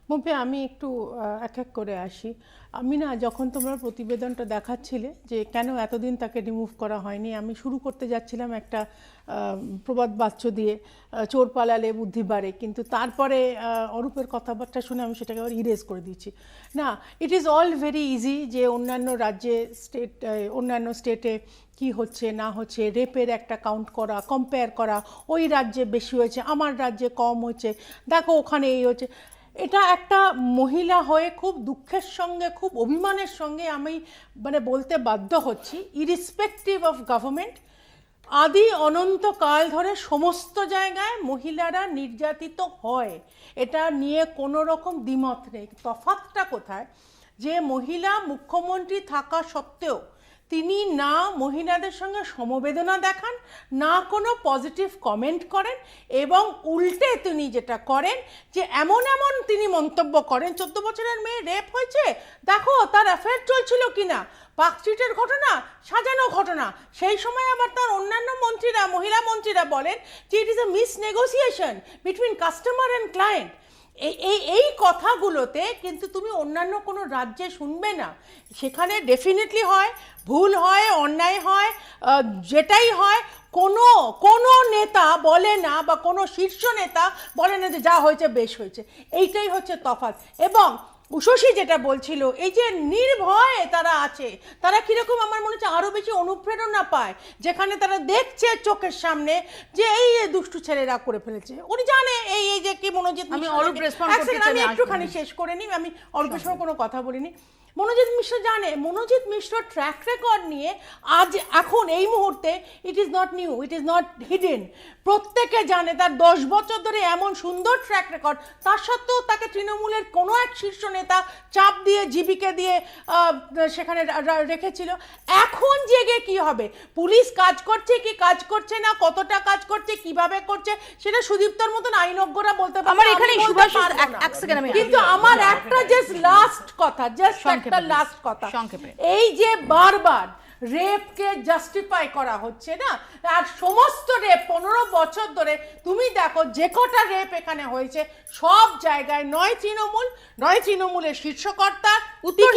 মুপে আমি একটু এক এক করে আসি। আমি না যখন তোমরা প্রতিবেদনটা দেখাচ্ছিলে যে কেন এতদিন তাকে রিমুভ করা হয়নি, আমি শুরু করতে যাচ্ছিলাম একটা প্রবাদ বাক্য দিয়ে, চোর পালালে বুদ্ধি বাড়ে, কিন্তু তারপরে অরূপের কথাবার্তা শুনে আমি সেটাকে আবার ইরেজ করে দিচ্ছি। না, it is all very easy যে অন্যান্য রাজ্যে অন্যান্য স্টেটে কি হচ্ছে না হচ্ছে, রেপের একটা কাউন্ট করা, কম্পেয়ার করা, ওই রাজ্যে বেশি হয়েছে আমার রাজ্যে কম হয়েছে, দেখো ওখানে এই হচ্ছে। এটা একটা মহিলা হয়ে খুব দুঃখের সঙ্গে, খুব অভিমানের সঙ্গে আমি বলতে বাধ্য হচ্ছি, ইরিসপেক্টিভ অফ গভর্নমেন্ট, আদি অনন্তকাল ধরে সমস্ত জায়গায় মহিলারা নির্যাতিত হয়, এটা নিয়ে কোনো রকম দ্বিমত নেই। তফাৎটা কোথায়, যে মহিলা মুখ্যমন্ত্রী থাকা সত্ত্বেও তিনি না মহিলাদের সঙ্গে সমবেদনা দেখান, না কোনো পজিটিভ কমেন্ট করেন, এবং উল্টে তিনি যেটা করেন যে এমন এমন তিনি মন্তব্য করেন, 14 বছরের মেয়ে রেপ হয়েছে, দেখো তার অ্যাফেয়ার চলছিল কিনা, পার্কস্ট্রিটের ঘটনা সাজানো ঘটনা। সেই সময় আবার তার অন্যান্য মন্ত্রীরা, মহিলা মন্ত্রীরা বলেন যে it is a miss negotiation between customer and client. এই কথাগুলোতে কিন্তু তুমি অন্যান্য কোনো রাজ্যে শুনবে না। সেখানে ডেফিনেটলি হয়, ভুল হয়, অন্যায় হয়, যেটাই হয়, কোনো কোনো নেতা বলে না, বা কোনো শীর্ষ নেতা বলে না যে যা হয়েছে বেশ হয়েছে। এইটাই হচ্ছে তফাৎ। এবং উষসী যেটা বলছিল, এই যে নির্ভয়ে তারা আছে, তারা কীরকম আমার মনে হচ্ছে আরও বেশি অনুপ্রেরণা পায়, যেখানে তারা দেখছে চোখের সামনে যে এই দুষ্টু ছেলেরা করে ফেলেছে। উনি জানে এই এই যে কি মনোজিৎ, আমি একটুখানি শেষ করে নিই, আমি অল্পের সময় কোনো কথা বলিনি। মনোজিৎ মিশ্র জানে, মনোজিৎ মিশ্র ট্র্যাক রেকর্ড নিয়ে আজ এখন এই মুহূর্তে it is not new, it is not hidden, প্রত্যেকে জানে তার 10 বছর ধরে এমন সুন্দর ট্র্যাক রেকর্ড, তার সত্ত্বেও তাকে তৃণমূলের কোনো এক শীর্ষ নেতা চাপ দিয়ে, জীবিকা দিয়ে সেখানে রেখেছিল। এখন জেগে কি হবে, পুলিশ কাজ করছে কি কাজ করছে না, কতটা কাজ করছে, কিভাবে করছে, সেটা সুদীপ্তর মতন আইনজ্ঞরা বলতে পারবে। কিন্তু আমার একটা জাস্ট লাস্ট কথা, জাস্ট একটা লাস্ট কথা, এই যে বারবার রেপকে জাস্টিফাই করা হচ্ছে না, আর সমস্ত রেপ 15 বছর ধরে তুমি দেখো যে কটা রেপ এখানে হয়েছে, সব জায়গায় নয় তৃণমূল, নয় তৃণমূলের শীর্ষকর্তা উত্তর